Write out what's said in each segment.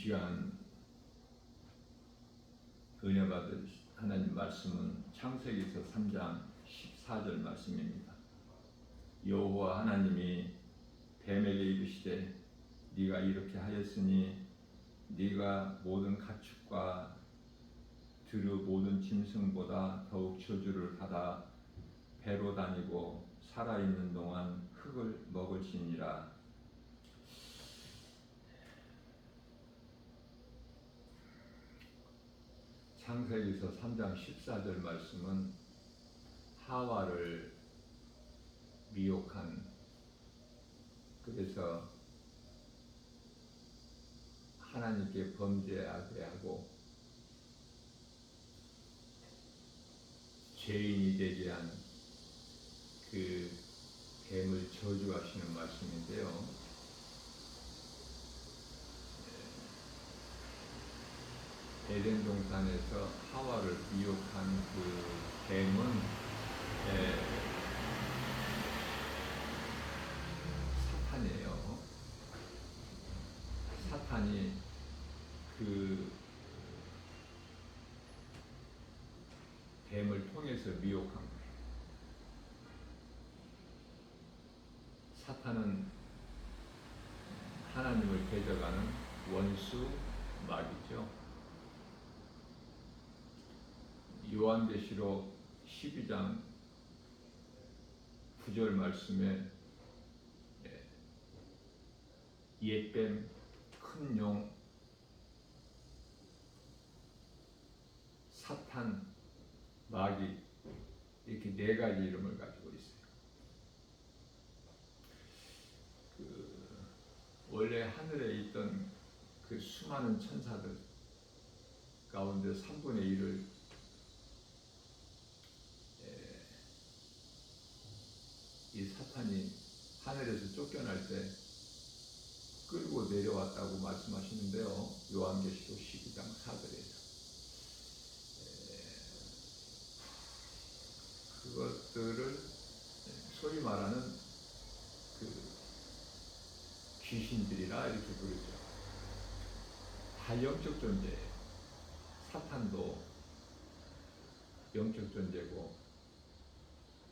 시간 은혜 받을 하나님 말씀은 창세기서 3장 14절 말씀입니다. 여호와 하나님이 뱀에게 이르시되 네가 이렇게 하였으니 네가 모든 가축과 들의 모든 짐승보다 더욱 저주를 받아 배로 다니고 살아있는 동안 흙을 먹을지니라. 창세기서 3장 14절 말씀은 하와를 미혹한, 그래서 하나님께 범죄하게 하고 죄인이 되게 한 그 뱀을 저주하시는 말씀인데요. 에덴 동산에서 하와를 미혹한 그 뱀은 사탄이에요. 사탄이 그 뱀을 통해서 미혹한 거예요. 사탄은 하나님을 대적하는 원수 마귀죠. 요한계시록 12장 9절 말씀에 옛뱀, 큰 용, 사탄, 마귀, 이렇게 네 가지 이름을 가지고 있어요. 원래 하늘에 있던 그 수많은 천사들 가운데 3분의 1을 이 사탄이 하늘에서 쫓겨날 때 끌고 내려왔다고 말씀하시는데요. 요한계시록 12장 4절에서 그것들을 소위 말하는 그 귀신들이라 이렇게 부르죠. 다 영적 존재예요. 사탄도 영적 존재고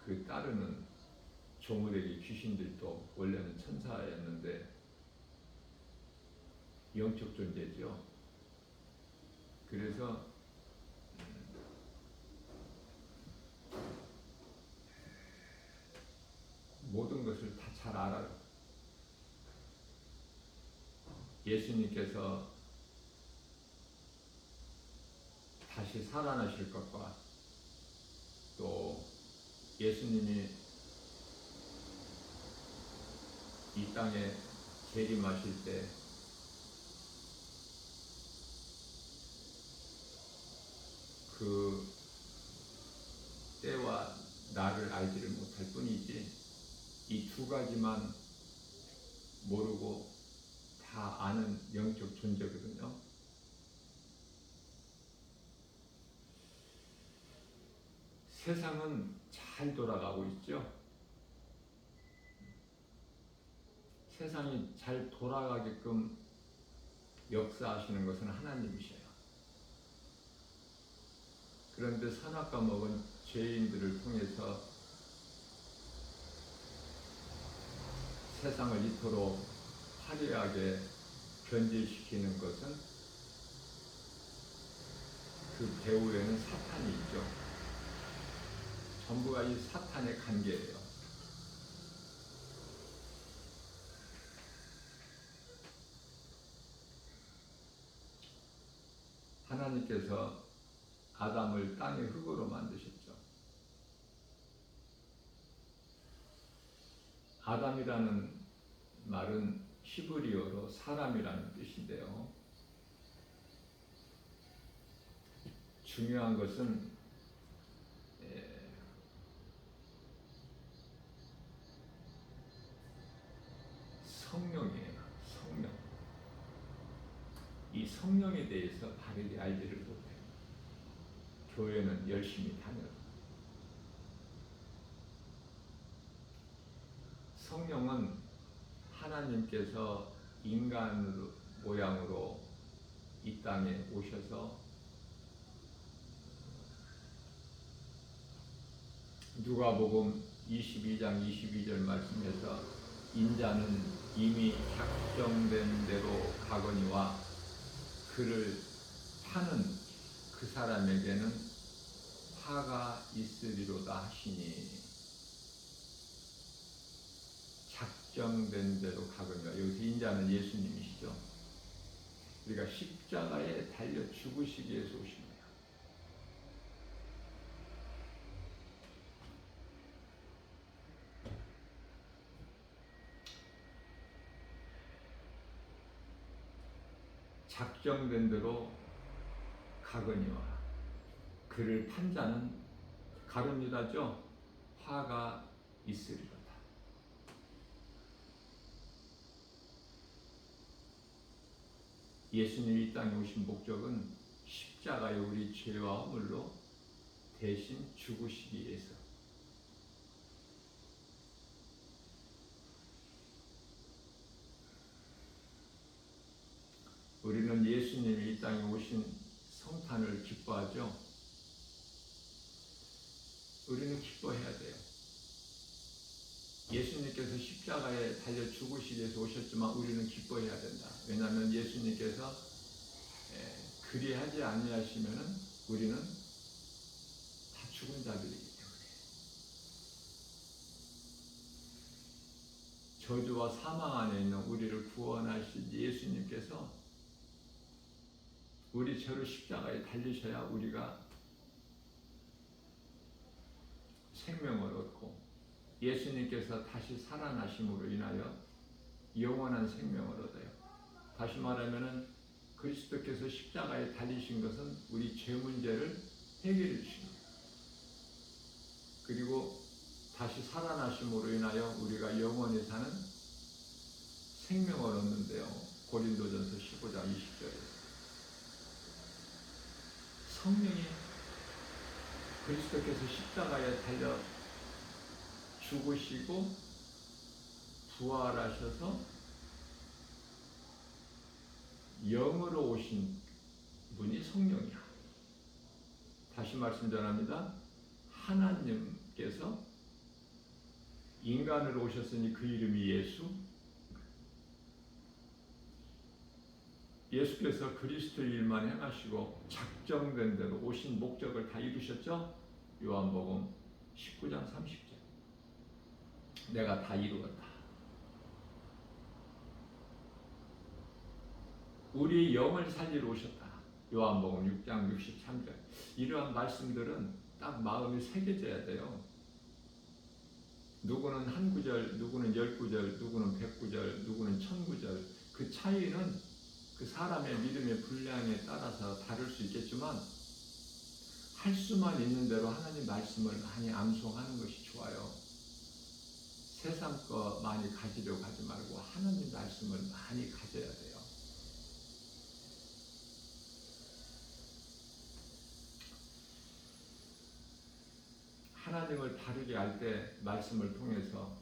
그 따르는 조물에게 귀신들도 원래는 천사였는데 영적 존재죠. 그래서 모든 것을 다 잘 알아요. 예수님께서 다시 살아나실 것과 또 예수님이 이 땅에 재림하실 때 그 때와 나를 알지를 못할 뿐이지 이 두 가지만 모르고 다 아는 영적 존재거든요. 세상은 잘 돌아가고 있죠. 세상이 잘 돌아가게끔 역사하시는 것은 하나님이셔요. 그런데 선악과 먹은 죄인들을 통해서 세상을 이토록 화려하게 변질시키는 것은 그 배후에는 사탄이 있죠. 전부가 이 사탄의 관계예요. 하나님께서 아담을 땅의 흙으로 만드셨죠. 아담이라는 말은 히브리어로 사람이라는 뜻인데요. 중요한 것은 성령이에요. 성령. 이 성령에 대해서 바르게 알지를 못해요. 교회는 열심히 다녀요. 성령은 하나님께서 인간 모양으로 이 땅에 오셔서 누가복음 22장 22절 말씀에서 인자는 이미 작정된 대로 가거니와 그를 파는 그 사람에게는 화가 있으리로다 하시니, 작정된 대로 가거니와, 여기서 인자는 예수님이시죠. 우리가 십자가에 달려 죽으시기 위해서 오신 거예요. 작정된 대로 가거니와 그를 판 자는, 가룟 유다죠, 화가 있으리로다. 예수님이 이 땅에 오신 목적은 십자가에 우리 죄와 허물로 대신 죽으시기 위해서. 우리는 예수님이 이 땅에 오신 성탄을 기뻐하죠. 우리는 기뻐해야 돼요. 예수님께서 십자가에 달려 죽으시기 위해서 오셨지만 우리는 기뻐해야 된다. 왜냐하면 예수님께서 그리하지 아니하시면은 우리는 다 죽은 자들이기 때문에. 저주와 사망 안에 있는 우리를 구원하신 예수님께서 우리 죄로 십자가에 달리셔야 우리가 생명을 얻고, 예수님께서 다시 살아나심으로 인하여 영원한 생명을 얻어요. 다시 말하면은 그리스도께서 십자가에 달리신 것은 우리 죄 문제를 해결해 주신 거예요. 그리고 다시 살아나심으로 인하여 우리가 영원히 사는 생명을 얻는데요. 고린도전서 15장 20절에 성령이, 그리스도께서 십자가에 달려 죽으시고 부활하셔서 영으로 오신 분이 성령이야. 다시 말씀 전합니다. 하나님께서 인간으로 오셨으니 그 이름이 예수. 예수께서 그리스도 일만 행하시고 작정된 대로 오신 목적을 다 이루셨죠. 요한복음 19장 30절. 내가 다 이루었다. 우리 영을 살리러 오셨다. 요한복음 6장 63절. 이러한 말씀들은 딱 마음에 새겨져야 돼요. 누구는 한 구절, 누구는 10구절, 누구는 100구절, 누구는 1000구절. 그 차이는 그 사람의 믿음의 분량에 따라서 다를 수 있겠지만, 할 수만 있는 대로 하나님 말씀을 많이 암송하는 것이 좋아요. 세상 거 많이 가지려고 하지 말고 하나님 말씀을 많이 가져야 돼요. 하나님을 바르게 알 때, 말씀을 통해서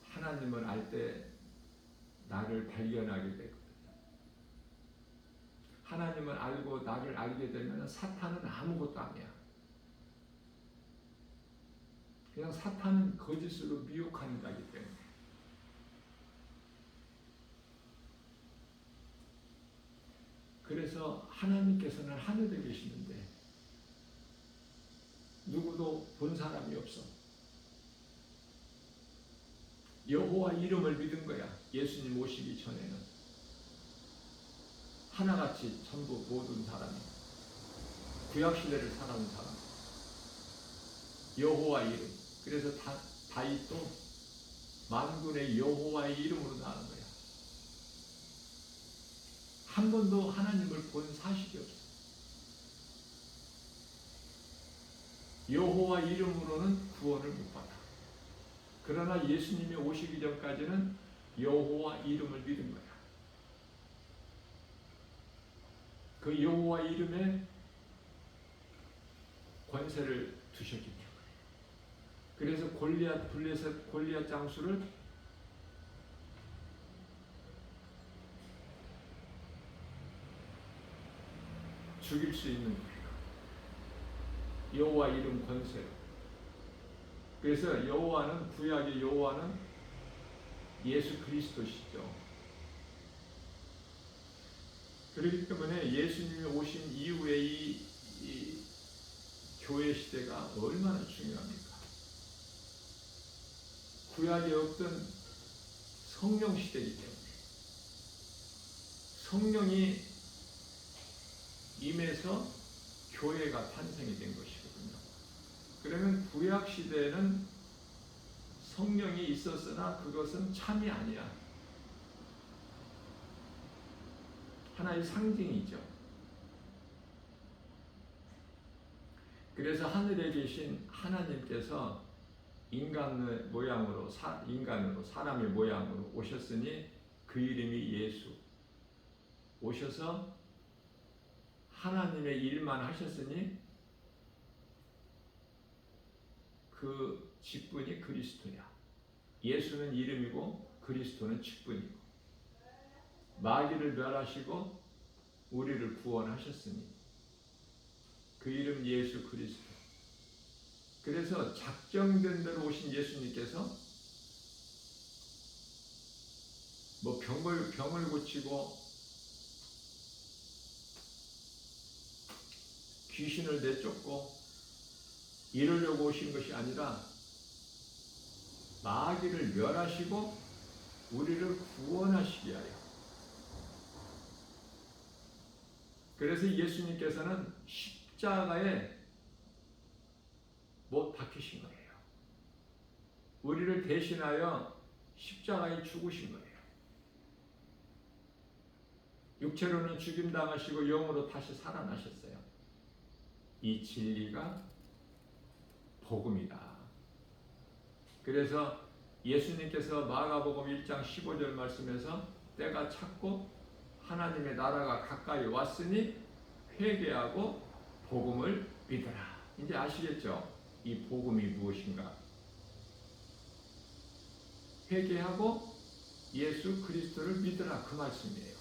하나님을 알 때 나를 발견하게 되거든요. 하나님을 알고 나를 알게 되면 사탄은 아무것도 아니야. 그냥 사탄은 거짓으로 미혹하는 자이기 때문에. 그래서 하나님께서는 하늘에 계시는데 누구도 본 사람이 없어. 여호와 이름을 믿은 거야. 예수님 오시기 전에는 하나같이 전부 모든 사람이, 구약시대를 살아온 사람, 여호와 이름. 그래서 다윗도 만군의 여호와의 이름으로 나온 거야. 한 번도 하나님을 본 사실이 없어. 여호와 이름으로는 구원을 못 받아. 그러나 예수님이 오시기 전까지는 여호와 이름을 믿은 거야. 그 여호와 이름에 권세를 두셨기 때문에. 그래서 골리앗 장수를 죽일 수 있는 거예요. 여호와 이름 권세로. 그래서 여호와는, 구약의 여호와는 예수 그리스도시죠. 그렇기 때문에 예수님이 오신 이후에 이 교회 시대가 얼마나 중요합니까? 구약에 없던 성령 시대이기 때문에 성령이 임해서 교회가 탄생이 된 것이거든요. 그러면 구약 시대에는 성령이 있었으나 그것은 참이 아니야. 하나의 상징이죠. 그래서 하늘에 계신 하나님께서 인간의 모양으로, 사람의 모양으로 오셨으니 그 이름이 예수. 오셔서 하나님의 일만 하셨으니 그 직분이 그리스도야. 예수는 이름이고 그리스도는 직분이고, 마귀를 멸하시고 우리를 구원하셨으니 그 이름 예수 그리스도. 그래서 작정된 대로 오신 예수님께서 뭐 병을 고치고 귀신을 내쫓고 이러려고 오신 것이 아니라 마귀를 멸하시고 우리를 구원하시기 위하여. 그래서 예수님께서는 십자가에 못 박히신 거예요. 우리를 대신하여 십자가에 죽으신 거예요. 육체로는 죽임당하시고 영으로 다시 살아나셨어요. 이 진리가 복음이다. 그래서 예수님께서 마가복음 1장 15절 말씀에서 때가 찼고 하나님의 나라가 가까이 왔으니 회개하고 복음을 믿으라. 이제 아시겠죠? 이 복음이 무엇인가? 회개하고 예수 그리스도를 믿으라, 그 말씀이에요.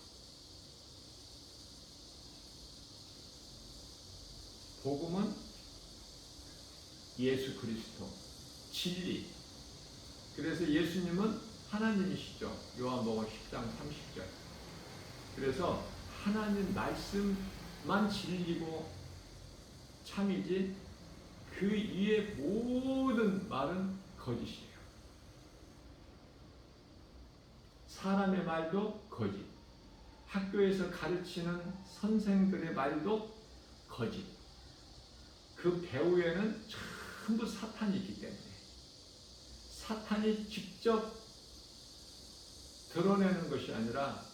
복음은 예수 그리스도, 진리. 그래서 예수님은 하나님이시죠. 요한복음 10장 30절. 그래서 하나님 말씀만 진리고 참이지 그 이외의 모든 말은 거짓이에요. 사람의 말도 거짓, 학교에서 가르치는 선생들의 말도 거짓. 그 배후에는 전부 사탄이 있기 때문에 사탄이 직접 드러내는 것이 아니라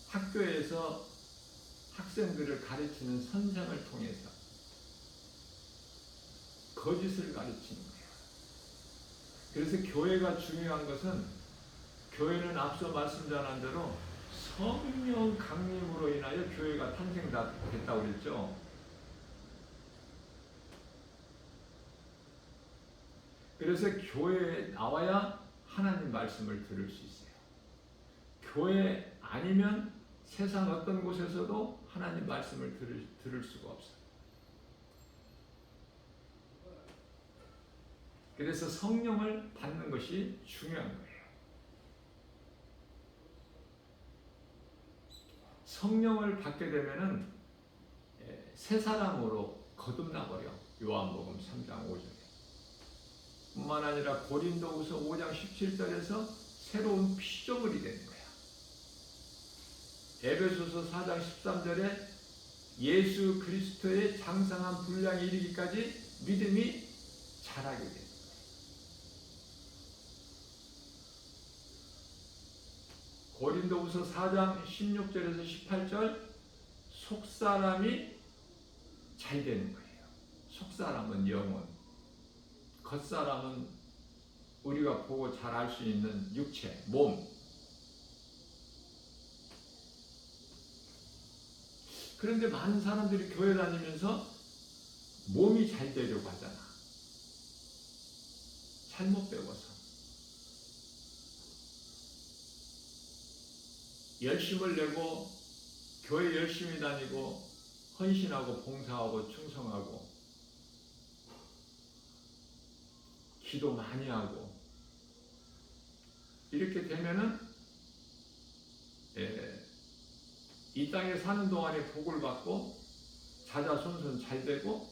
학교에서 학생들을 가르치는 선생을 통해서 거짓을 가르치는 거예요. 그래서 교회가 중요한 것은, 교회는 앞서 말씀 전한 대로 성령 강림으로 인하여 교회가 탄생됐다고 그랬죠. 그래서 교회에 나와야 하나님 말씀을 들을 수 있어요. 교회 아니면 세상 어떤 곳에서도 하나님 말씀을 들을 수가 없어요. 그래서 성령을 받는 것이 중요한 거예요. 성령을 받게 되면은 새 사람으로 거듭나 버려. 요한복음 3장 5절에. 뿐만 아니라 고린도후서 5장 17절에서 새로운 피조물이 되는 거야. 에베소서 4장 13절에 예수 그리스도의 장성한 분량에 이르기까지 믿음이 자라게 되는 거야. 고린도후서 4장 16절에서 18절 속사람이 잘 되는 거예요. 속사람은 영혼, 겉사람은 우리가 보고 잘 알 수 있는 육체, 몸. 그런데 많은 사람들이 교회 다니면서 몸이 잘 되려고 하잖아. 잘못 배워서. 열심을 내고 교회 열심히 다니고 헌신하고 봉사하고 충성하고 기도 많이 하고 이렇게 되면은 이 땅에 사는 동안에 복을 받고 자자손손 잘 되고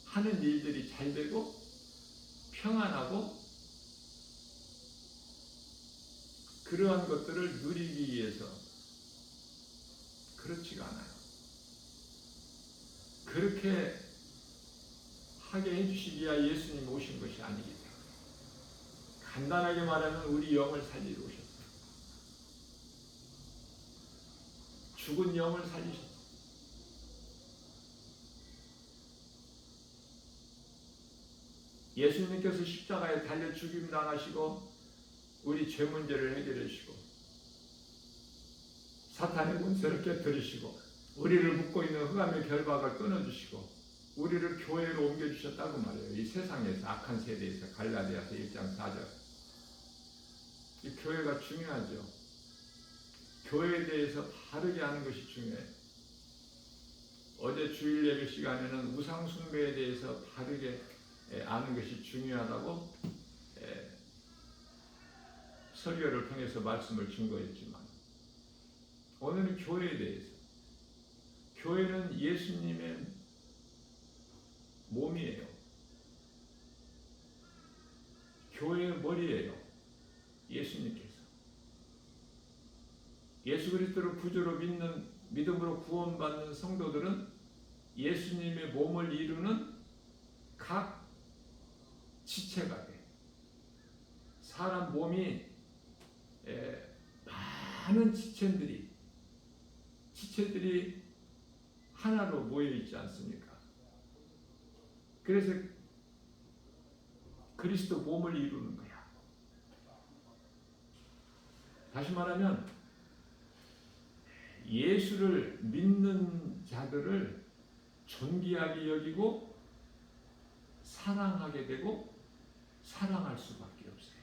하는 일들이 잘 되고 평안하고 그러한 것들을 누리기 위해서 그렇지가 않아요. 그렇게 하게 해주시기 위하여 예수님이 오신 것이 아니기 때문에 간단하게 말하면 우리 영을 살리러 오셨어요. 죽은 영을 살리셨어요. 예수님께서 십자가에 달려 죽임 당하시고 우리 죄 문제를 해결해 주시고 사탄의 권세를 깨뜨리시고 우리를 묶고 있는 흑암의 결박을 끊어주시고 우리를 교회로 옮겨주셨다고 말해요. 이 세상에서 악한 세대에서 갈라디아서 1장 4절. 이 교회가 중요하죠. 교회에 대해서 바르게 하는 것이 중요해요. 어제 주일 예배 시간에는 우상 숭배에 대해서 바르게 아는 것이 중요하다고 설교를 통해서 말씀을 증거했지만 오늘은 교회에 대해서 교회는 예수님의 몸이에요. 교회의 머리예요. 예수님께서 예수 그리스도를 구주로 믿는 믿음으로 구원받는 성도들은 예수님의 몸을 이루는 각 지체가 돼. 사람 몸이 많은 지체들이 하나로 모여 있지 않습니까? 그래서 그리스도 몸을 이루는 거야. 다시 말하면 예수를 믿는 자들을 존귀하게 여기고 사랑하게 되고 사랑할 수밖에 없어요.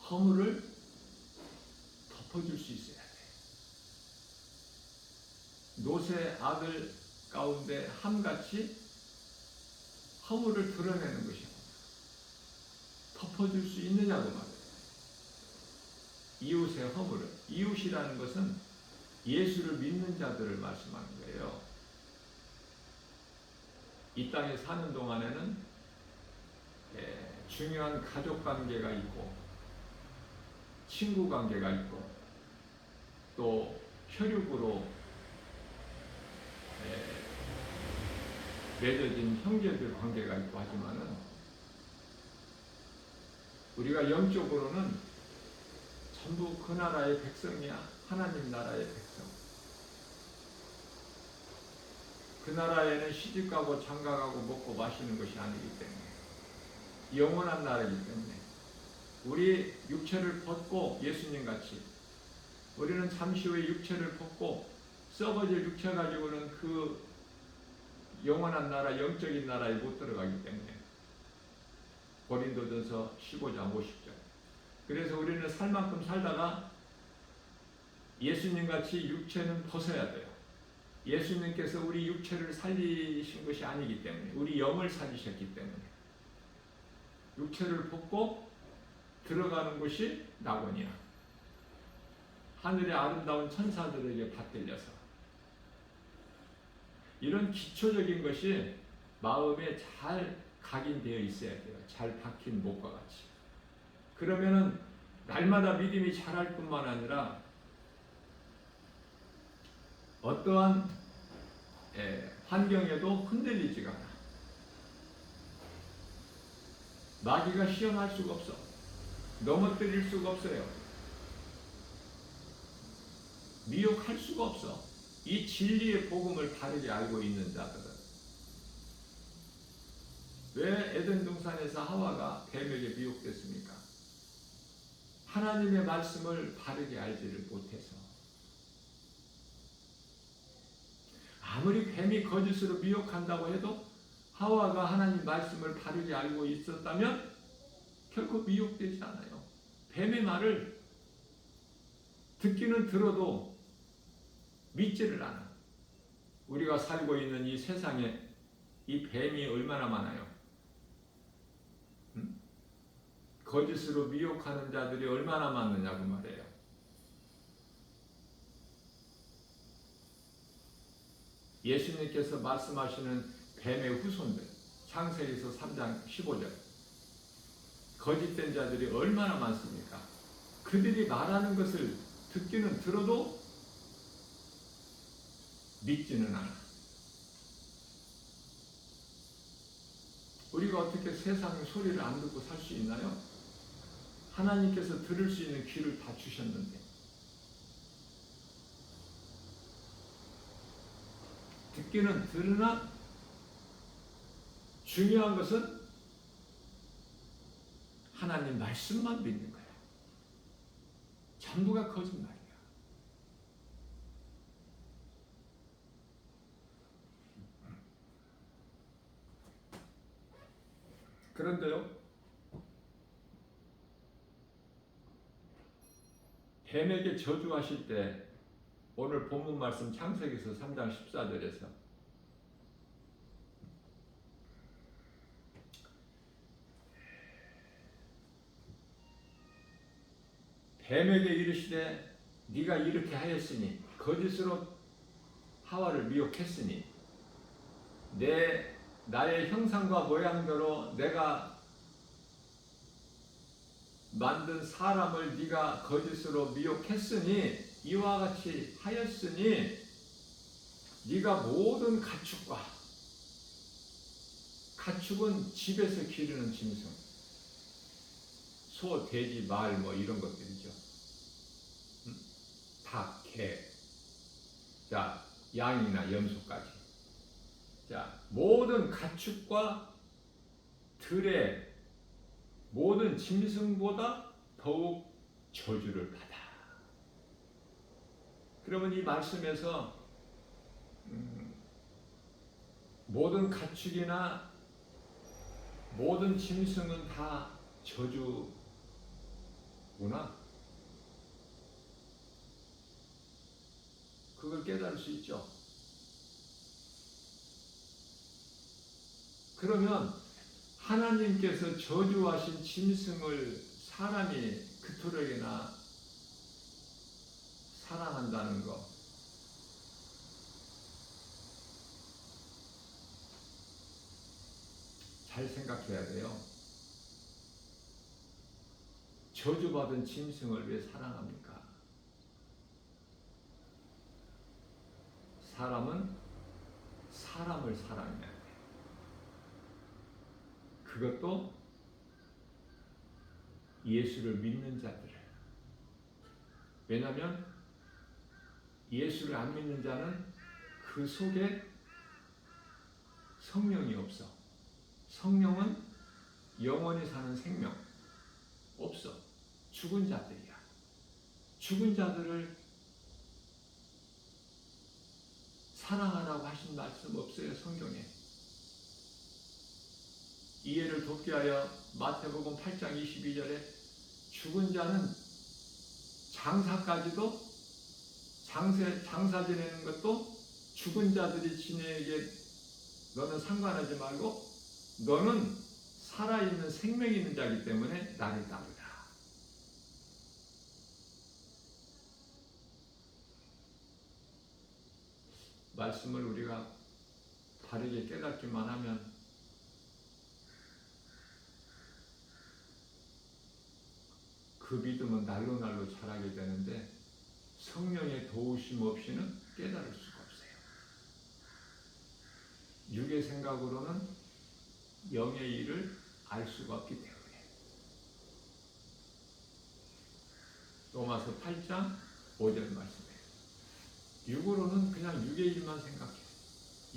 허물을 덮어줄 수 있어야 돼. 노새 아들 가운데 함같이 허물을 드러내는 것이고 덮어줄 수 있느냐고 말해요. 이웃의 허물을. 이웃이라는 것은 예수를 믿는 자들을 말씀하는 거예요. 이 땅에 사는 동안에는 중요한 가족 관계가 있고 친구 관계가 있고 또 혈육으로 맺어진 형제들 관계가 있고 하지만은 우리가 영적으로는 전부 그 나라의 백성이야. 하나님 나라의 백성. 그 나라에는 시집가고 장가가고 먹고 마시는 것이 아니기 때문에 영원한 나라이기 때문에 우리 육체를 벗고 예수님같이 우리는 잠시 후에 육체를 벗고 썩어질 육체 가지고는 그 영원한 나라, 영적인 나라에 못 들어가기 때문에 고린도전서 15장 50절. 그래서 우리는 살 만큼 살다가 예수님같이 육체는 벗어야 돼요. 예수님께서 우리 육체를 살리신 것이 아니기 때문에 우리 영을 살리셨기 때문에 육체를 벗고 들어가는 곳이 낙원이야. 하늘의 아름다운 천사들에게 받들려서 이런 기초적인 것이 마음에 잘 각인되어 있어야 돼요. 잘 박힌 못과 같이. 그러면은 날마다 믿음이 자랄 뿐만 아니라 어떠한 환경에도 흔들리지가 않아. 마귀가 시험할 수가 없어. 넘어뜨릴 수가 없어요. 미혹할 수가 없어. 이 진리의 복음을 바르게 알고 있는 자들은. 왜 에덴 동산에서 하와가 뱀에게 미혹됐습니까? 하나님의 말씀을 바르게 알지를 못해서. 아무리 뱀이 거짓으로 미혹한다고 해도 하와가 하나님 말씀을 바르게 알고 있었다면 결코 미혹되지 않아요. 뱀의 말을 듣기는 들어도 믿지를 않아. 우리가 살고 있는 이 세상에 이 뱀이 얼마나 많아요. 응? 거짓으로 미혹하는 자들이 얼마나 많느냐고 말해요. 예수님께서 말씀하시는 뱀의 후손들, 창세기서 3장 15절, 거짓된 자들이 얼마나 많습니까? 그들이 말하는 것을 듣기는 들어도 믿지는 않아. 우리가 어떻게 세상의 소리를 안 듣고 살 수 있나요? 하나님께서 들을 수 있는 귀를 다 주셨는데. 듣기는 들으나 중요한 것은 하나님 말씀만 믿는 거야. 전부가 거짓말이야. 그런데요, 뱀에게 저주하실 때 오늘 본문 말씀 창세기서 3장 14절에서 뱀에게 이르시되 네가 이렇게 하였으니 거짓으로 하와를 미혹했으니 나의 형상과 모양대로 내가 만든 사람을 네가 거짓으로 미혹했으니 이와 같이 하였으니 네가 모든 가축은 집에서 기르는 짐승, 소, 돼지, 말 뭐 이런 것들이죠. 닭, 개, 자 양이나 염소까지. 자 모든 가축과 들의 모든 짐승보다 더욱 저주를 받아. 그러면 이 말씀에서 모든 가축이나 모든 짐승은 다 저주구나. 그걸 깨달을 수 있죠. 그러면 하나님께서 저주하신 짐승을 사람이 그토록이나 사랑한다는 거, 잘 생각해야 돼요. 저주받은 짐승을 왜 사랑합니까? 사람은 사람을 사랑해야 돼. 그것도 예수를 믿는 자들을. 왜냐하면 예수를 안 믿는 자는 그 속에 성령이 없어. 성령은 영원히 사는 생명 없어. 죽은 자들이야. 죽은 자들을 사랑하라고 하신 말씀 없어요, 성경에. 이해를 돕게 하여 마태복음 8장 22절에 죽은 자는 장사까지도 장사 지내는 것도 죽은 자들이 지내게 너는 상관하지 말고 너는 살아있는 생명이 있는 자이기 때문에 나를 따르라. 말씀을 우리가 바르게 깨닫기만 하면 그 믿음은 날로 자라게 되는데 성령의 도우심 없이는 깨달을 수가 없어요. 육의 생각으로는 영의 일을 알 수가 없기 때문에. 로마서 8장 5절 말씀이에요. 육으로는 그냥 육의 일만 생각해.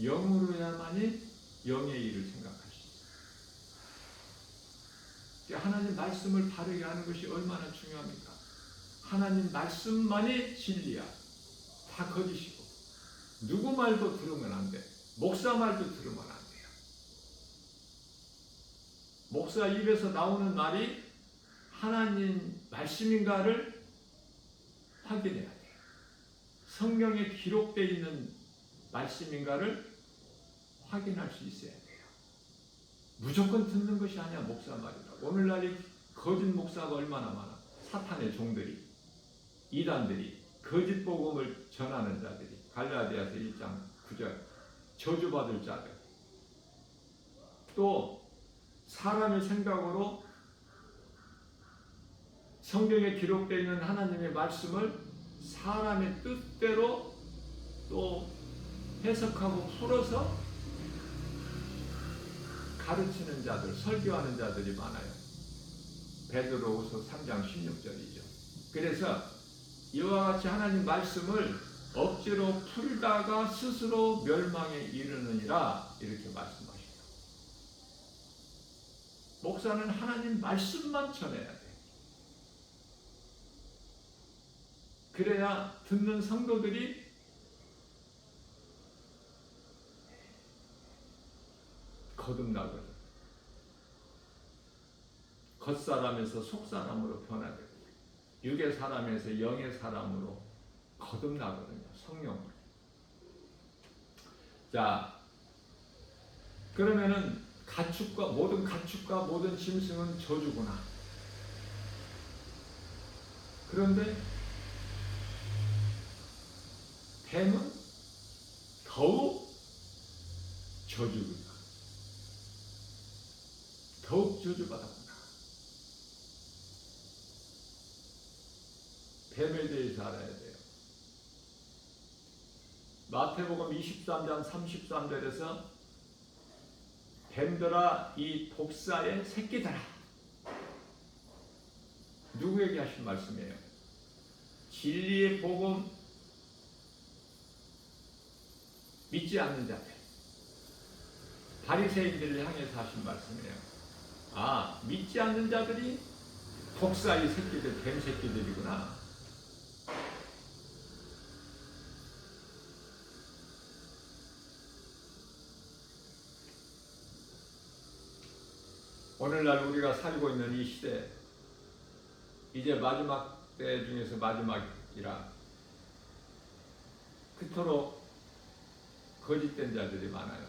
영으로야만이 영의 일을 생각할 수 있어요. 하나님 말씀을 바르게 하는 것이 얼마나 중요합니까? 하나님 말씀만이 진리야. 다 거짓이고 누구 말도 들으면 안 돼. 목사 말도 들으면 안 돼요. 목사 입에서 나오는 말이 하나님 말씀인가를 확인해야 돼요. 성경에 기록되어 있는 말씀인가를 확인할 수 있어야 돼요. 무조건 듣는 것이 아니야 목사 말이다. 오늘날 이 거짓 목사가 얼마나 많아. 사탄의 종들이, 이단들이, 거짓 복음을 전하는 자들이. 갈라디아서 1장 9절 저주받을 자들. 또 사람의 생각으로 성경에 기록되어 있는 하나님의 말씀을 사람의 뜻대로 또 해석하고 풀어서 가르치는 자들, 설교하는 자들이 많아요. 베드로후서 3장 16절이죠. 그래서 이와 같이 하나님 말씀을 억지로 풀다가 스스로 멸망에 이르느니라 이렇게 말씀하시죠. 목사는 하나님 말씀만 전해야 돼. 그래야 듣는 성도들이 거듭나거든. 겉사람에서 속사람으로 변화되고 육의 사람에서 영의 사람으로 거듭나거든요. 성령으로. 자, 그러면은 가축과 모든 짐승은 저주구나. 그런데 뱀은 더욱 저주구나. 더욱 저주받았구나. 뱀에 대해서 알아야 돼요. 마태복음 23장 33절에서 뱀들아 이 독사의 새끼들아. 누구에게 하신 말씀이에요? 진리의 복음 믿지 않는 자들, 바리새인들을 향해서 하신 말씀이에요. 아, 믿지 않는 자들이 독사의 새끼들, 뱀 새끼들이구나. 오늘날 우리가 살고 있는 이 시대, 이제 마지막 때 중에서 마지막이라 그토록 거짓된 자들이 많아요.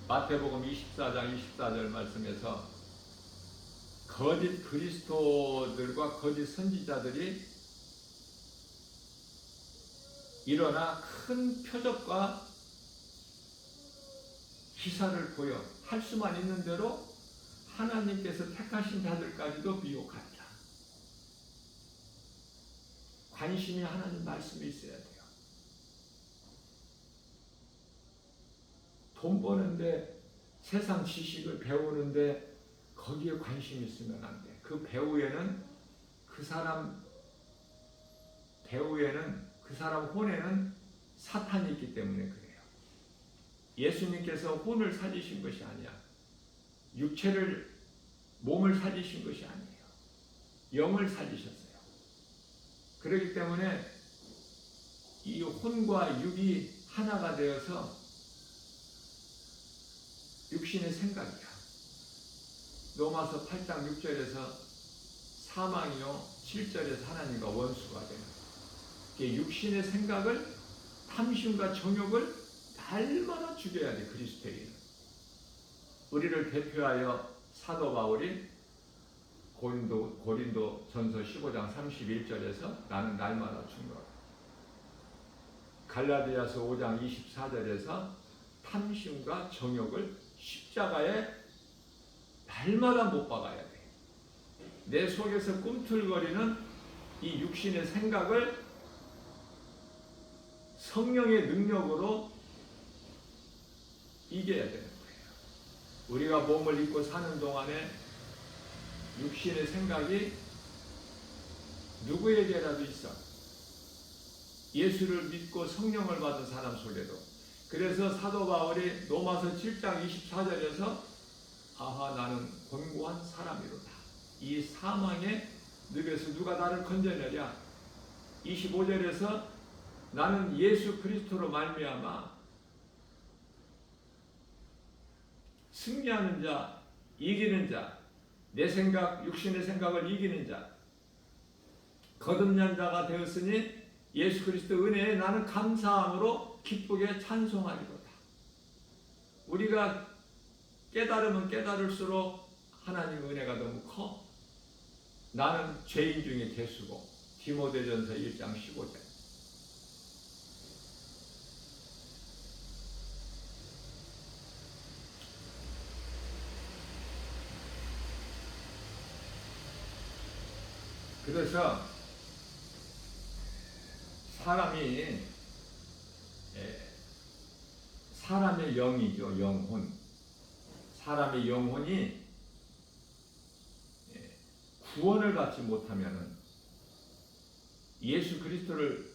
마태복음 24장 24절 말씀에서 거짓 그리스도들과 거짓 선지자들이 일어나 큰 표적과 기사를 보여 할 수만 있는 대로 하나님께서 택하신 자들까지도 미혹한다. 관심이 하나님 말씀에 있어야 돼요. 돈 버는데 세상 지식을 배우는데 거기에 관심이 있으면 안 돼. 그 배우에는 그 사람 혼에는 사탄이 있기 때문에 그래요. 예수님께서 혼을 사지신 것이 아니야. 몸을 사지신 것이 아니에요. 영을 사지셨어요. 그렇기 때문에 이 혼과 육이 하나가 되어서 육신의 생각이야. 로마서 8장 6절에서 사망이요 7절에서 하나님과 원수가 되는 육신의 생각을 탐심과 정욕을 날마다 죽여야 돼. 그리스도인은. 우리를 대표하여 사도 바울이 고린도 전서 15장 31절에서 나는 날마다 죽노라. 갈라디아서 5장 24절에서 탐심과 정욕을 십자가에 날마다 못 박아야 돼. 내 속에서 꿈틀거리는 이 육신의 생각을 성령의 능력으로 이겨야 되는 거예요. 우리가 몸을 입고 사는 동안에 육신의 생각이 누구에게라도 있어. 예수를 믿고 성령을 받은 사람 속에도. 그래서 사도 바울이 로마서 7장 24절에서 아하 나는 곤고한 사람이로다. 이 사망의 늪에서 누가 나를 건져내랴. 25절에서 나는 예수 그리스도로 말미암아 승리하는 자, 이기는 자, 내 생각, 육신의 생각을 이기는 자, 거듭난 자가 되었으니 예수 그리스도 은혜에 나는 감사함으로 기쁘게 찬송하리로다. 우리가 깨달으면 깨달을수록 하나님의 은혜가 너무 커. 나는 죄인 중에 괴수고. 디모데전서 1장 15절. 그래서 사람의 영이죠. 영혼. 사람의 영혼이 구원을 받지 못하면은, 예수 그리스도를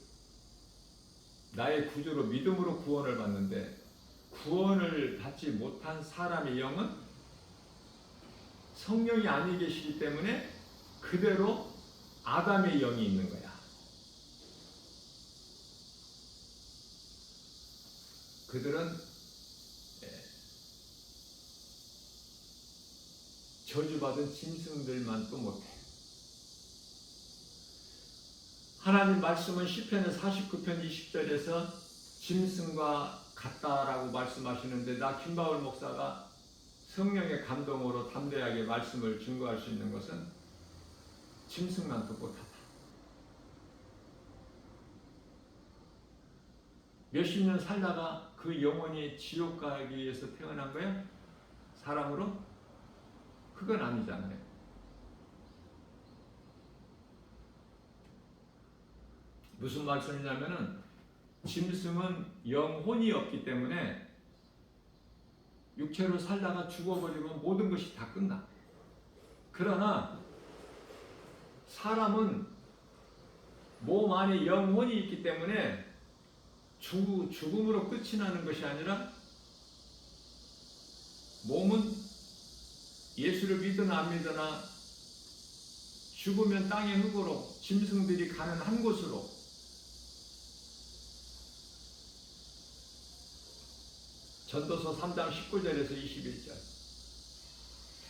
나의 구주로 믿음으로 구원을 받는데 구원을 받지 못한 사람의 영은 성령이 아니 계시기 때문에 그대로 아담의 영이 있는 거야. 그들은 저주받은 짐승들만 또 못해. 하나님 말씀은 시편의 49편 20절에서 짐승과 같다라고 말씀하시는데, 나 김바울 목사가 성령의 감동으로 담대하게 말씀을 증거할 수 있는 것은 짐승만 또 못하다. 몇십 년 살다가 그 영혼이 지옥 가기 위해서 태어난 거야? 사람으로? 그건 아니잖아요. 무슨 말씀이냐면은, 짐승은 영혼이 없기 때문에 육체로 살다가 죽어버리면 모든 것이 다 끝나. 그러나 사람은 몸 안에 영혼이 있기 때문에 죽음으로 끝이 나는 것이 아니라, 몸은 예수를 믿으나 안 믿으나 죽으면 땅의 흙으로, 짐승들이 가는 한 곳으로, 전도서 3장 19절에서 21절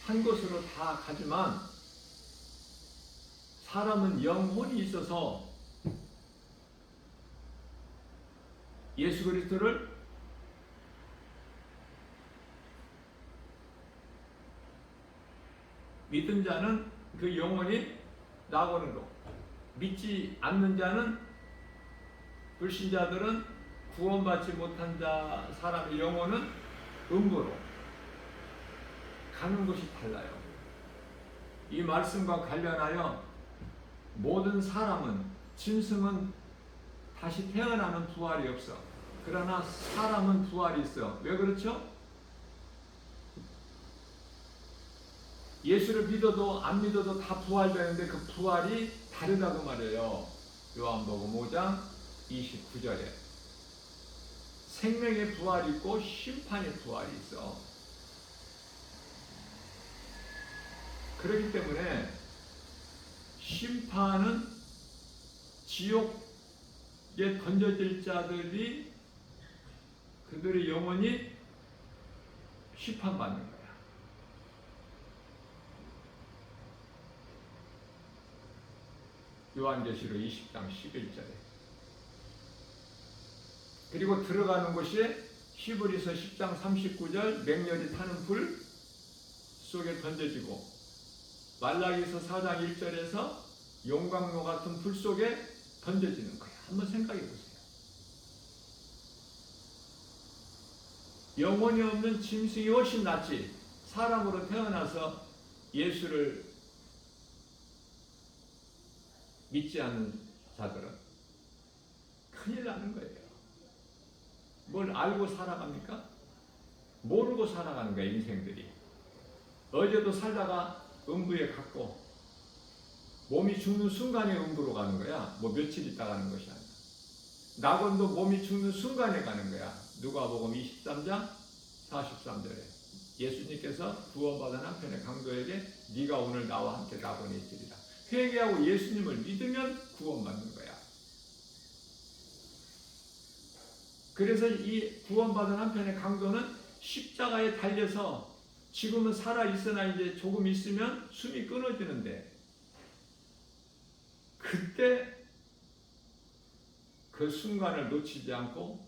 한 곳으로 다 가지만, 사람은 영혼이 있어서 예수 그리스도를 믿은 자는 그 영혼이 낙원으로, 믿지 않는 자는, 불신자들은, 구원받지 못한 자 사람의 영혼은 음부로 가는 것이 달라요. 이 말씀과 관련하여 모든 사람은, 짐승은 다시 태어나는 부활이 없어. 그러나 사람은 부활이 있어. 왜 그렇죠? 예수를 믿어도 안 믿어도 다 부활되는데 그 부활이 다르다고 말해요. 요한복음 5장 29절에 생명의 부활이 있고 심판의 부활이 있어. 그렇기 때문에 심판은 지옥에 던져질 자들이, 그들의 영혼이 심판받는 거야. 요한계시록 20장 11절에. 그리고 들어가는 곳이 히브리서 10장 39절 맹렬히 타는 불 속에 던져지고, 말라기서 4장 1절에서 용광로 같은 불 속에 던져지는 거야. 한번 생각해 보세요. 영혼이 없는 짐승이 훨씬 낫지. 사람으로 태어나서 예수를 믿지 않는 자들은 큰일 나는 거예요. 뭘 알고 살아갑니까? 모르고 살아가는 거야, 인생들이. 어제도 살다가 음부에 갔고, 몸이 죽는 순간에 음부로 가는 거야. 뭐 며칠 있다 가는 것이 아니라. 낙원도 몸이 죽는 순간에 가는 거야. 누가복음 23장 43절에 예수님께서 구원받은 한편의 강도에게 네가 오늘 나와 함께 낙원에 있으리라. 회개하고 예수님을 믿으면 구원받는 거야. 그래서 이 구원받은 한편의 강도는 십자가에 달려서 지금은 살아있으나 이제 조금 있으면 숨이 끊어지는데, 그때 그 순간을 놓치지 않고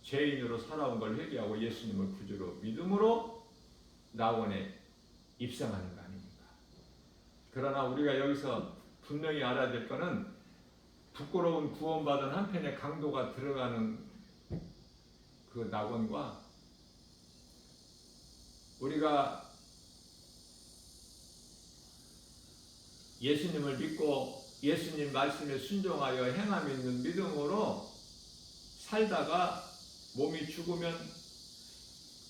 죄인으로 살아온 걸 회개하고 예수님을 구주로 믿음으로 낙원에 입성하는 거 아닙니까? 그러나 우리가 여기서 분명히 알아야 될 것은 부끄러운 구원받은 한편의 강도가 들어가는 그 낙원과 우리가 예수님을 믿고 예수님 말씀에 순종하여 행함 있는 믿음으로 살다가 몸이 죽으면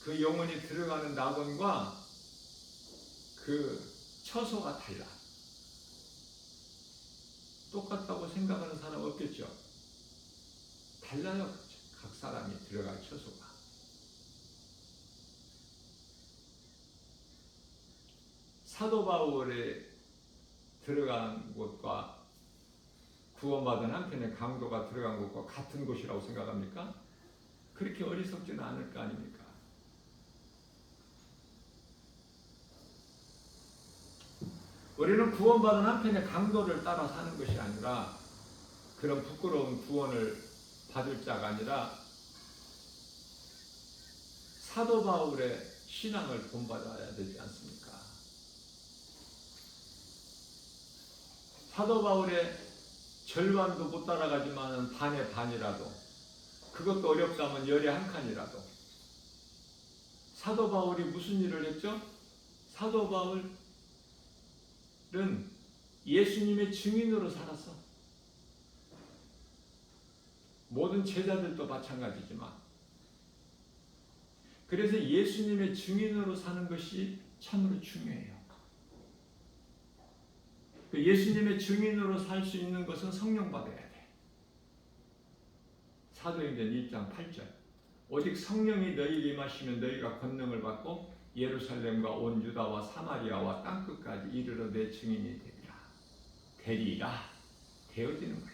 그 영혼이 들어가는 낙원과 그 처소가 달라. 똑같다고 생각하는 사람 없겠죠? 달라요. 각 사람이 들어갈 처소가. 사도 바울의 들어간 곳과 구원받은 한편의 강도가 들어간 곳과 같은 곳이라고 생각합니까? 그렇게 어리석지는 않을 거 아닙니까? 우리는 구원받은 한편의 강도를 따라 사는 것이 아니라 그런 부끄러운 구원을 받을 자가 아니라 사도 바울의 신앙을 본받아야 되지 않습니까? 사도 바울의 절반도 못 따라가지만 반의 반이라도, 그것도 어렵다면 열의 한 칸이라도. 사도 바울이 무슨 일을 했죠? 사도 바울은 예수님의 증인으로 살았어. 모든 제자들도 마찬가지지만. 그래서 예수님의 증인으로 사는 것이 참으로 중요해요. 예수님의 증인으로 살 수 있는 것은 성령 받아야 돼. 사도행전 1장 8절. 오직 성령이 너희에게 임하시면 너희가 권능을 받고 예루살렘과 온 유다와 사마리아와 땅끝까지 이르러 내 증인이 되리라. 되어지는 거야.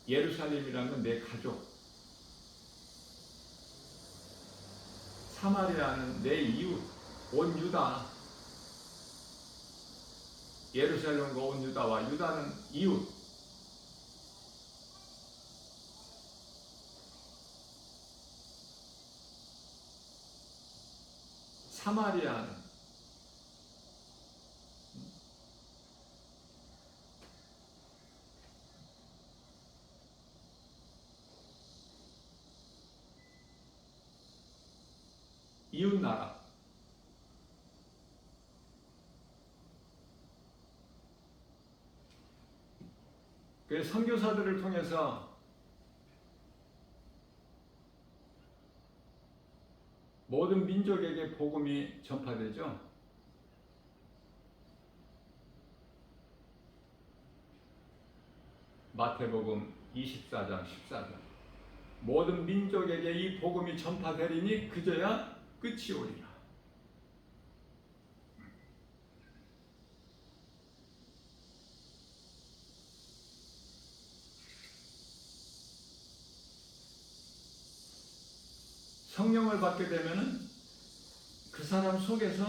예루살렘이라면 내 가족, 사마리아는 내 이웃, 온 유다, 예루살렘과 온 유다와 유다는 이웃. 사마리아는 이웃 나라. 그래서 선교사들을 통해서 모든 민족에게 복음이 전파되죠. 마태복음 24장 14절. 모든 민족에게 이 복음이 전파되리니 그저야 끝이 오리라. 성령을 받게 되면은 그 사람 속에서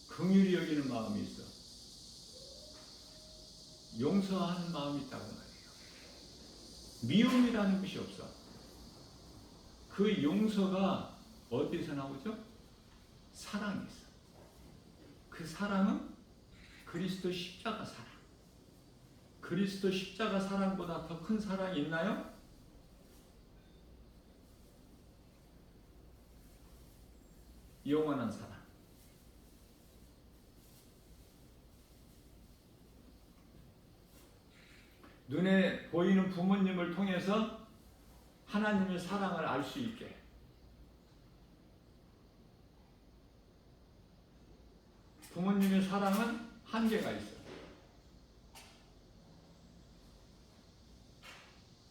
긍휼히 여기는 마음이 있어. 용서하는 마음이 있다고 말이에요. 미움이라는 것이 없어. 그 용서가 어디서 나오죠? 사랑이 있어. 그 사랑은 그리스도 십자가 사랑. 그리스도 십자가 사랑보다 더 큰 사랑이 있나요? 영원한 사랑. 눈에 보이는 부모님을 통해서 하나님의 사랑을 알 수 있게. 부모님의 사랑은 한계가 있어요.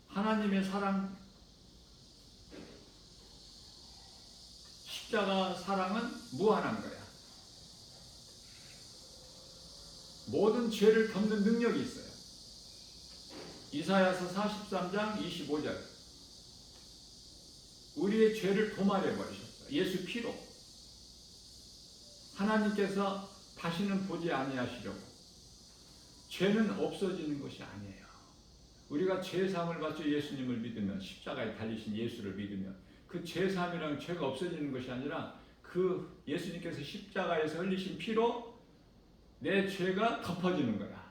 하나님의 사랑, 십자가 사랑은 무한한 거야. 모든 죄를 덮는 능력이 있어요. 이사야서 43장 25절. 우리의 죄를 도말해 버리셨어요. 예수 피로. 하나님께서 다시는 보지 아니하시려고. 죄는 없어지는 것이 아니에요. 우리가 죄사함을 받죠. 예수님을 믿으면, 십자가에 달리신 예수를 믿으면 그 죄사함이랑 죄가 없어지는 것이 아니라 그 예수님께서 십자가에서 흘리신 피로 내 죄가 덮어지는 거야.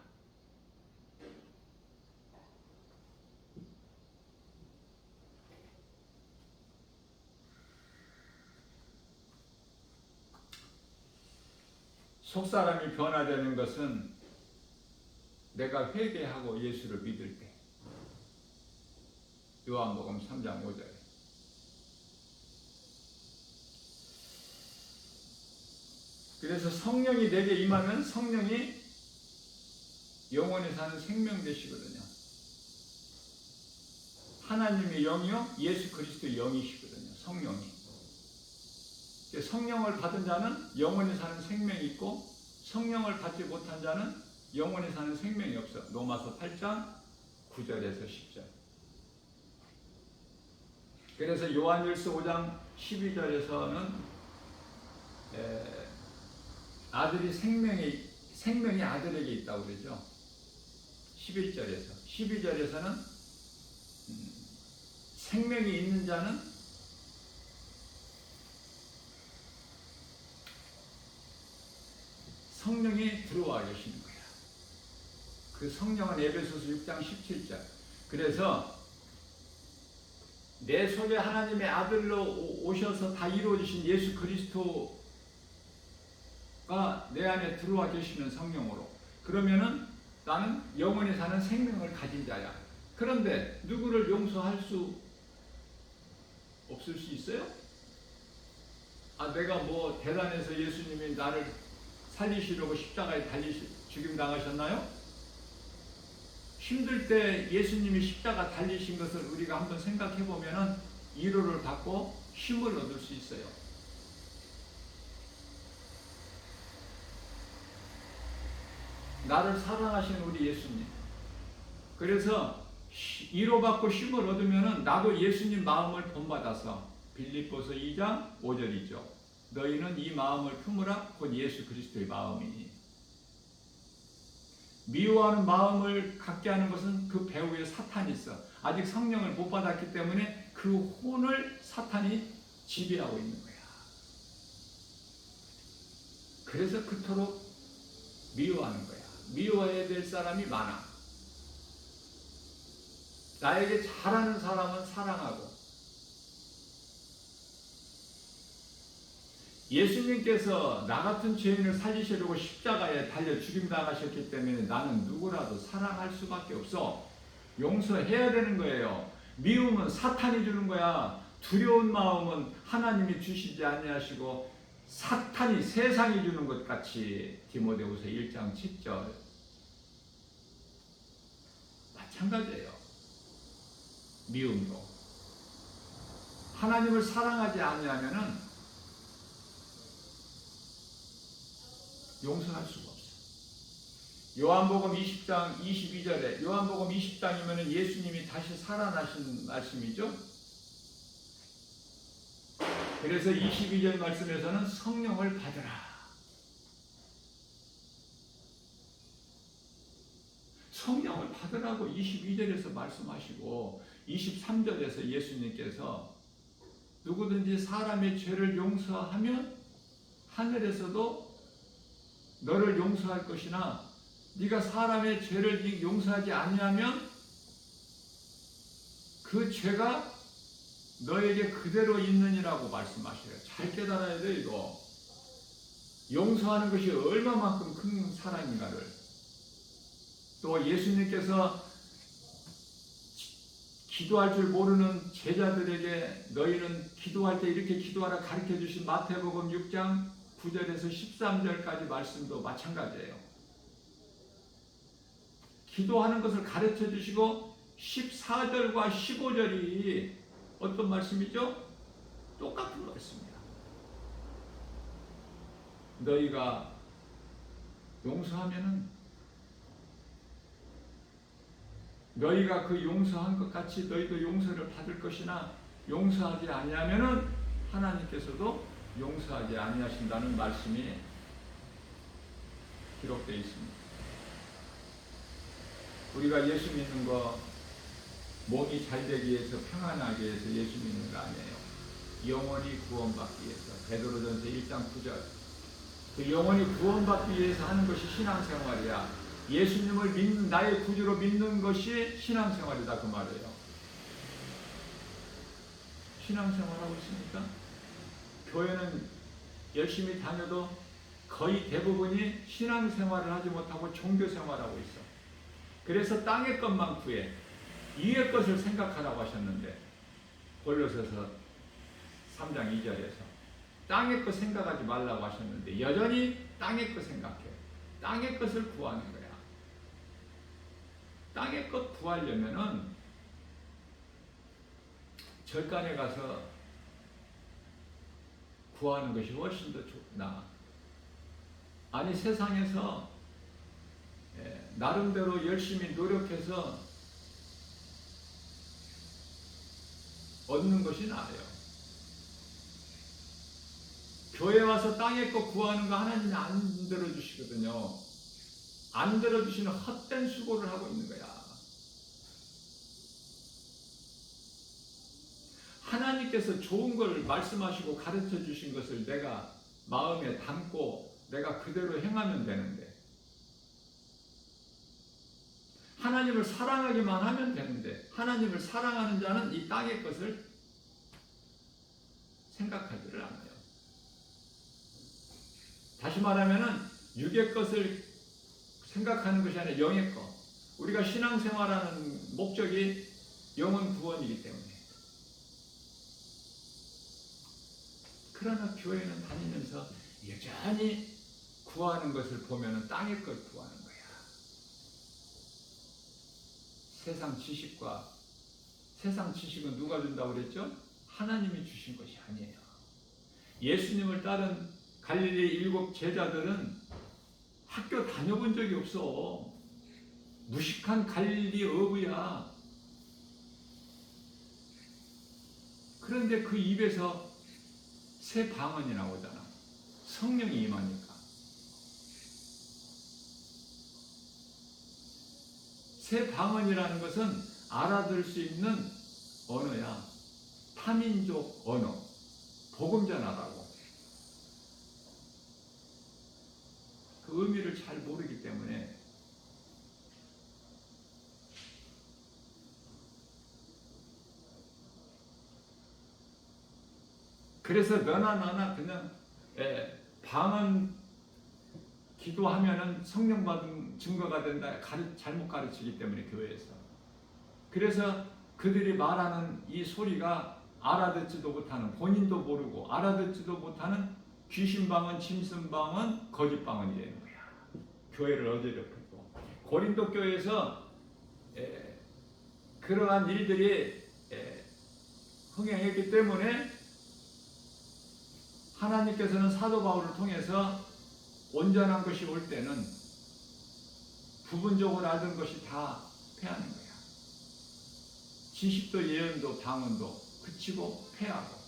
속사람이 변화되는 것은 내가 회개하고 예수를 믿을 때. 요한복음 3장 5절. 그래서 성령이 내게 임하면 성령이 영원히 사는 생명 되시거든요. 하나님의 영이요 예수 그리스도의 영이시거든요. 성령이. 성령을 받은 자는 영원히 사는 생명이 있고 성령을 받지 못한 자는 영원히 사는 생명이 없어. 로마서 8장 9절에서 10절. 그래서 요한일서 5장 12절에서는 아들이 생명이 아들에게 있다고 그러죠. 11절에서 12절에서는 생명이 있는 자는 성령이 들어와 계시는 거야. 그 성령은 에베소서 6장 17절. 그래서 내 속에 하나님의 아들로 오셔서 다 이루어지신 예수 그리스도가 내 안에 들어와 계시면 성령으로. 그러면은 나는 영원히 사는 생명을 가진 자야. 그런데 누구를 용서할 수 없을 수 있어요? 내가 뭐 대단해서 예수님이 나를 살리시려고 십자가에 죽임 당하셨나요? 힘들 때 예수님이 십자가 달리신 것을 우리가 한번 생각해 보면은 위로를 받고 힘을 얻을 수 있어요. 나를 사랑하신 우리 예수님. 그래서 위로받고 힘을 얻으면은 나도 예수님 마음을 본받아서 빌립보서 2장 5절이죠. 너희는 이 마음을 품으라 곧 예수 그리스도의 마음이니. 미워하는 마음을 갖게 하는 것은 그 배후에 사탄이 있어. 아직 성령을 못 받았기 때문에 그 혼을 사탄이 지배하고 있는 거야. 그래서 그토록 미워하는 거야. 미워해야 될 사람이 많아. 나에게 잘하는 사람은 사랑하고, 예수님께서 나 같은 죄인을 살리시려고 십자가에 달려 죽임당하셨기 때문에 나는 누구라도 사랑할 수밖에 없어. 용서해야 되는 거예요. 미움은 사탄이 주는 거야. 두려운 마음은 하나님이 주시지 아니하시고 사탄이 세상이 주는 것 같이. 디모데후서 1장 10절. 마찬가지예요. 미움도. 하나님을 사랑하지 아니하면은 용서할 수가 없어. 요한복음 20장 22절에, 요한복음 20장이면 예수님이 다시 살아나신 말씀이죠. 그래서 22절 말씀에서는 성령을 받으라. 성령을 받으라고 22절에서 말씀하시고 23절에서 예수님께서 누구든지 사람의 죄를 용서하면 하늘에서도 너를 용서할 것이나 네가 사람의 죄를 용서하지 아니하면 그 죄가 너에게 그대로 있느니라고 말씀하셔요. 잘 깨달아야 돼. 이거 용서하는 것이 얼마만큼 큰 사랑인가를. 또 예수님께서 기도할 줄 모르는 제자들에게 너희는 기도할 때 이렇게 기도하라 가르쳐 주신 마태복음 6장 9절에서 13절까지 말씀도 마찬가지예요. 기도하는 것을 가르쳐 주시고 14절과 15절이 어떤 말씀이죠? 똑같은 말씀입니다. 너희가 용서하면은 너희가 그 용서한 것 같이 너희도 용서를 받을 것이나 용서하지 아니하면은 하나님께서도 용서하지 아니하신다는 말씀이 기록되어 있습니다. 우리가 예수 믿는 거 몸이 잘 되기 위해서, 평안하기 위해서 예수 믿는 거 아니에요. 영원히 구원받기 위해서. 베드로전서 1장 9절. 그 영원히 구원받기 위해서 하는 것이 신앙생활이야. 예수님을 믿는, 나의 구주로 믿는 것이 신앙생활이다, 그 말이에요. 신앙생활하고 있습니까? 교회는 열심히 다녀도 거의 대부분이 신앙생활을 하지 못하고 종교생활하고 있어. 그래서 땅의 것만 구해. 위의 것을 생각하라고 하셨는데, 골로새서 3장 2절에서 땅의 것 생각하지 말라고 하셨는데 여전히 땅의 것 생각해. 땅의 것을 구하는 거야. 땅의 것 구하려면은 절간에 가서 구하는 것이 훨씬 더 나아. 아니, 세상에서 나름대로 열심히 노력해서 얻는 것이 나아요. 교회 와서 땅의 것 구하는 거 하나님이 안 들어주시거든요. 안 들어주시는 헛된 수고를 하고 있는 거야. 하나님께서 좋은 걸 말씀하시고 가르쳐 주신 것을 내가 마음에 담고 내가 그대로 행하면 되는데, 하나님을 사랑하기만 하면 되는데, 하나님을 사랑하는 자는 이 땅의 것을 생각하지를 않아요. 다시 말하면 육의 것을 생각하는 것이 아니라 영의 것. 우리가 신앙생활하는 목적이 영혼 구원이기 때문에. 그러나 교회는 다니면서 여전히 구하는 것을 보면 땅의 걸 구하는 거야. 세상 지식은 누가 준다고 그랬죠? 하나님이 주신 것이 아니에요. 예수님을 따른 갈릴리 7 제자들은 학교 다녀본 적이 없어. 무식한 갈릴리 어부야. 그런데 그 입에서 새 방언이 나오잖아. 성령이 임하니까. 새 방언이라는 것은 알아들 수 있는 언어야. 타민족 언어. 복음 전하라고. 그 의미를 잘 모르기 때문에 그래서 너나 나나 그냥 방언 기도하면은 성령 받은 증거가 된다. 잘못 가르치기 때문에 교회에서. 그래서 그들이 말하는 이 소리가 알아듣지도 못하는, 본인도 모르고 알아듣지도 못하는 귀신방언, 짐승방언, 거짓방언이 되는 거야. 교회를 어지럽히고. 고린도 교회에서 그러한 일들이 흥행했기 때문에 하나님께서는 사도 바울을 통해서 온전한 것이 올 때는 부분적으로 알던 것이 다 패하는 거야. 지식도 예언도 방언도 그치고 패하고.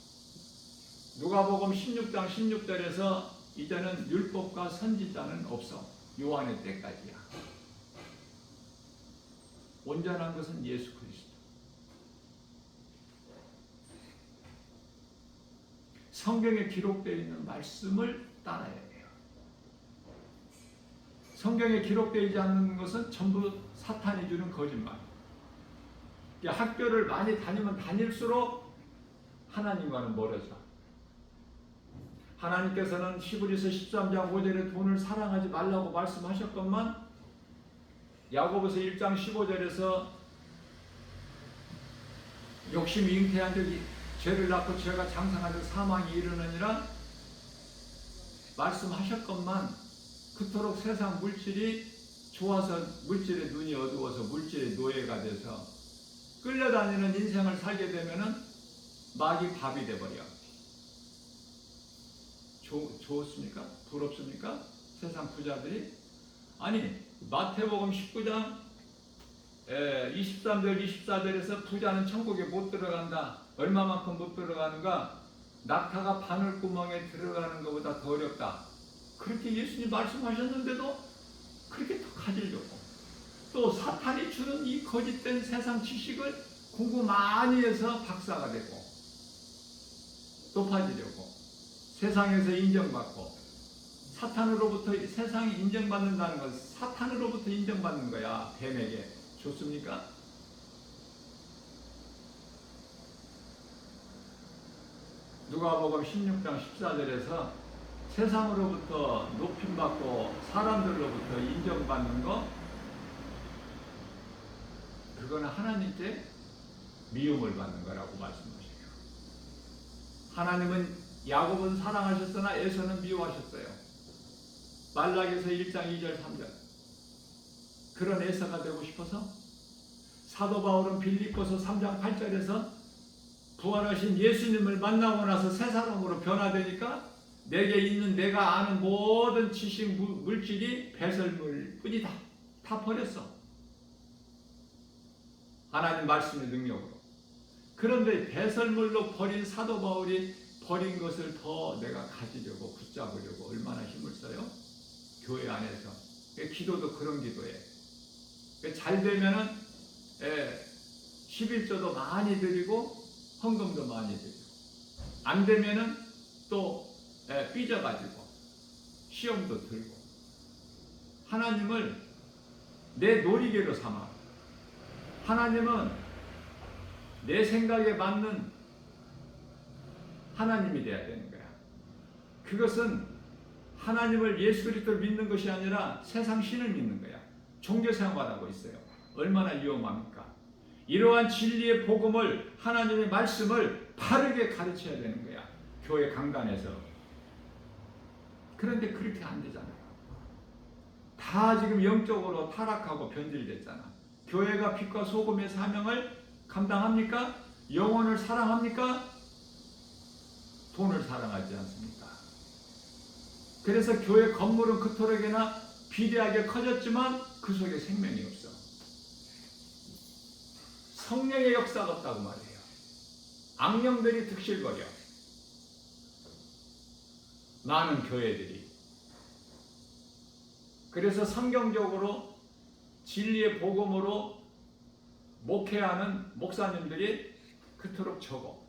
누가복음 16장 16절에서 이제는 율법과 선지자는 없어. 요한의 때까지야. 온전한 것은 예수 그리스도. 성경에 기록되어 있는 말씀을 따라야 돼요. 성경에 기록되지 않는 것은 전부 사탄이 주는 거짓말. 학교를 많이 다니면 다닐수록 하나님과는 멀어져. 하나님께서는 히브리서 13장 5절에 돈을 사랑하지 말라고 말씀하셨건만 야고보서 1장 15절에서 욕심이 잉태한 적이 죄를 낳고 죄가 장성하여 사망이 이르느니라 말씀하셨건만 그토록 세상 물질이 좋아서 물질의 눈이 어두워서 물질의 노예가 돼서 끌려다니는 인생을 살게 되면은 마귀 밥이 돼버려. 좋습니까? 부럽습니까? 세상 부자들이? 아니, 마태복음 19장 23절 24절에서 부자는 천국에 못 들어간다. 얼마만큼 못 들어가는가? 낙타가 바늘구멍에 들어가는 것보다 더 어렵다. 그렇게 예수님 말씀하셨는데도 그렇게 더 가지려고. 또 사탄이 주는 이 거짓된 세상 지식을 공부 많이 해서 박사가 되고 높아지려고. 세상에서 인정받고. 사탄으로부터 세상이 인정받는다는 건 사탄으로부터 인정받는 거야. 뱀에게. 좋습니까? 누가복음 16장 14절에서 세상으로부터 높임받고 사람들로부터 인정받는 거, 그거는 하나님께 미움을 받는 거라고 말씀하셔요. 하나님은 야곱은 사랑하셨으나 에서는 미워하셨어요. 말라기서 1장 2절 3절. 그런 에서가 되고 싶어서 사도 바울은 빌립보서 3장 8절에서 부활하신 예수님을 만나고 나서 새 사람으로 변화되니까 내게 있는 내가 아는 모든 지식 물질이 배설물 뿐이다. 다 버렸어. 하나님 말씀의 능력으로. 그런데 배설물로 버린 사도 바울이 버린 것을 더 내가 가지려고 붙잡으려고 얼마나 힘을 써요? 교회 안에서. 기도도 그런 기도예요. 잘 되면은 11조도 많이 드리고 헌금도 많이 드리고, 안 되면은 또 삐져가지고 시험도 들고. 하나님을 내 놀이개로 삼아. 하나님은 내 생각에 맞는 하나님이 돼야 되는 거야. 그것은 하나님을 예수 그리스도를 믿는 것이 아니라 세상 신을 믿는 거야. 종교 생활하고 있어요. 얼마나 위험합니까? 이러한 진리의 복음을, 하나님의 말씀을 바르게 가르쳐야 되는 거야. 교회 강단에서. 그런데 그렇게 안 되잖아요. 다 지금 영적으로 타락하고 변질됐잖아. 교회가 빛과 소금의 사명을 감당합니까? 영혼을 사랑합니까? 돈을 사랑하지 않습니까? 그래서 교회 건물은 그토록이나 비대하게 커졌지만 그 속에 생명이 없어. 성령의 역사가 없다고 말해요. 악령들이 득실거려. 많은 교회들이. 그래서 성경적으로 진리의 복음으로 목회하는 목사님들이 그토록 적어.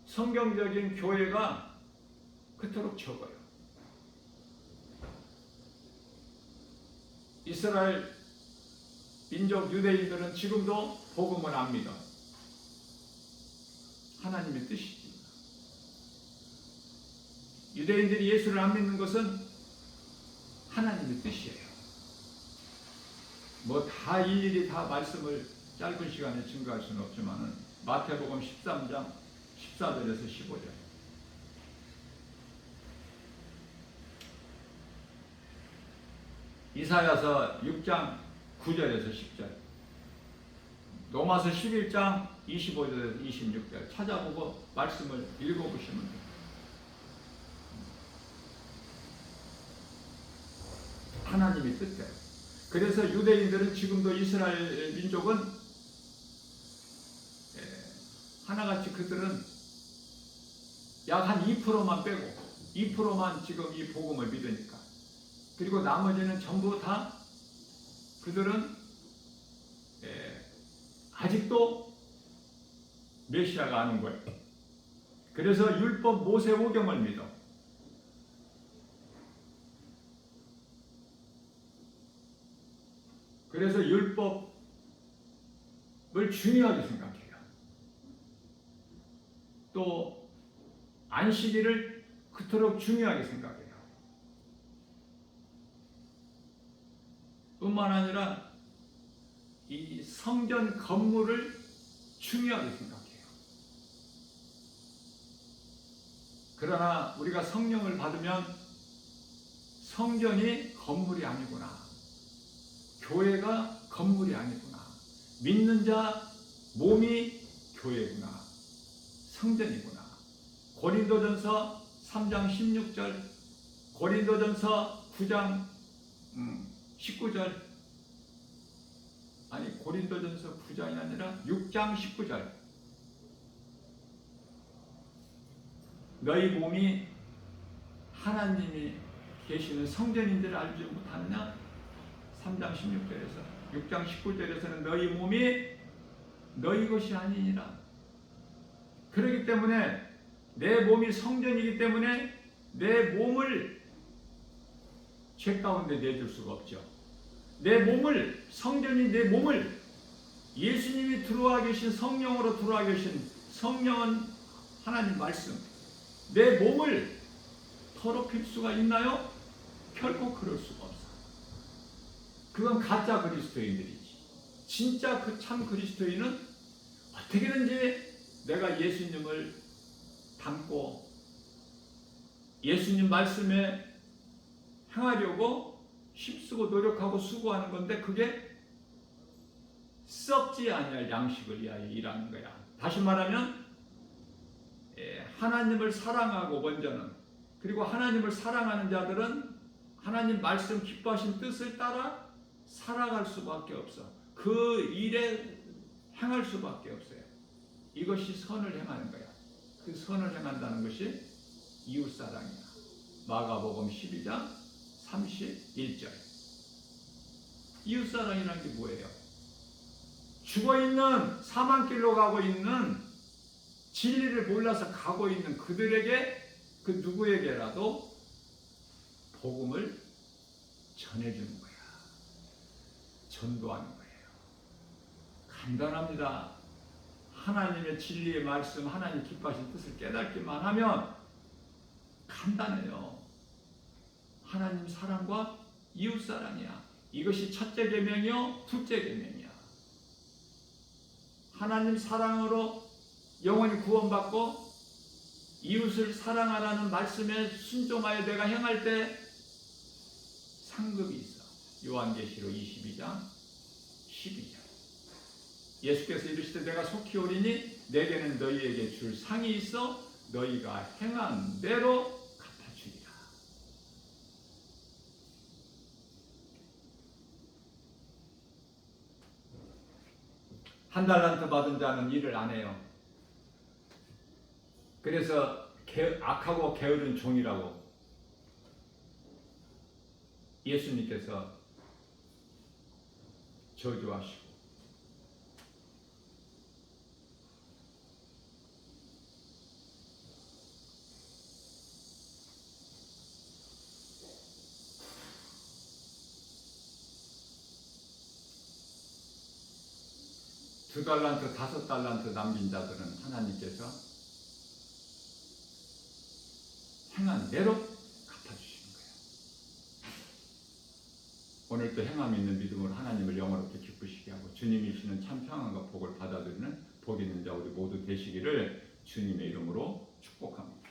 성경적인 교회가 그토록 적어요. 이스라엘 민족 유대인들은 지금도 복음을 안 믿어. 하나님의 뜻이지. 유대인들이 예수를 안 믿는 것은 하나님의 뜻이에요. 뭐 다 일일이 다 말씀을 짧은 시간에 증거할 수는 없지만은 마태복음 13장 14절에서 15절. 이사야서 6장 9절에서 10절. 로마서 11장 25절에서 26절 찾아보고 말씀을 읽어보시면 돼요. 하나님의 뜻대로. 그래서 유대인들은 지금도 이스라엘 민족은 하나같이 그들은 약 한 2%만 빼고 2%만 지금 이 복음을 믿으니까. 그리고 나머지는 전부 다 그들은 아직도 메시아가 아는 거예요. 그래서 율법 모세 오경을 믿어. 그래서 율법을 중요하게 생각해요. 또 안식일을 그토록 중요하게 생각해요. 뿐만 아니라 이 성전 건물을 중요하게 생각해요. 그러나 우리가 성령을 받으면 성전이 건물이 아니구나. 교회가 건물이 아니구나. 믿는 자 몸이 교회구나. 성전이구나. 고린도전서 3장 16절, 고린도전서 9장 19절, 아니 고린도전서 9장이 아니라 6장 19절. 너희 몸이 하나님이 계시는 성전인들을 알지 못하느냐? 3장 16절에서 6장 19절에서는 너희 몸이 너희 것이 아니니라. 그렇기 때문에 내 몸이 성전이기 때문에 내 몸을 죄 가운데 내줄 수가 없죠. 내 몸을, 성전인 내 몸을 예수님이 들어와 계신 성령으로 들어와 계신 성령은 하나님 말씀, 내 몸을 더럽힐 수가 있나요? 결코 그럴 수가 없어. 그건 가짜 그리스도인들이지. 진짜 그 참 그리스도인은 어떻게든지 내가 예수님을 닮고 예수님 말씀에 행하려고 힘쓰고 노력하고 수고하는 건데 그게 썩지 아니할 양식을 위하여 일하는 거야. 다시 말하면 하나님을 사랑하고 먼저는, 그리고 하나님을 사랑하는 자들은 하나님 말씀 기뻐하신 뜻을 따라 살아갈 수밖에 없어. 그 일에 행할 수밖에 없어요. 이것이 선을 행하는 거야. 그 선을 행한다는 것이 이웃사랑이야. 마가복음 12장 31절. 이웃사랑이라는 게 뭐예요? 죽어있는 사망길로 가고 있는, 진리를 몰라서 가고 있는 그들에게, 그 누구에게라도 복음을 전해주는 거야. 전도하는 거예요. 간단합니다. 하나님의 진리의 말씀, 하나님 기뻐하신 뜻을 깨닫기만 하면 간단해요. 하나님 사랑과 이웃 사랑이야. 이것이 첫째 계명이요, 둘째 계명이야. 하나님 사랑으로 영원히 구원받고 이웃을 사랑하라는 말씀에 순종하여 내가 행할 때 상급이 있어. 요한계시록 22장 12절. 예수께서 이르시되 내가 속히 오리니 내게는 너희에게 줄 상이 있어 너희가 행한 대로 갚아주리라. 한 달란트 받은 자는 일을 안 해요. 그래서 악하고 게으른 종이라고 예수님께서 저주하시고, 두 달란트, 5달란트 남긴 자들은 하나님께서 행한 대로 갚아주시는 거예요. 오늘도 행함 있는 믿음으로 하나님을 영원롭게 기쁘시게 하고 주님이 주시는 참 평안과 복을 받아들이는 복 있는 자 우리 모두 되시기를 주님의 이름으로 축복합니다.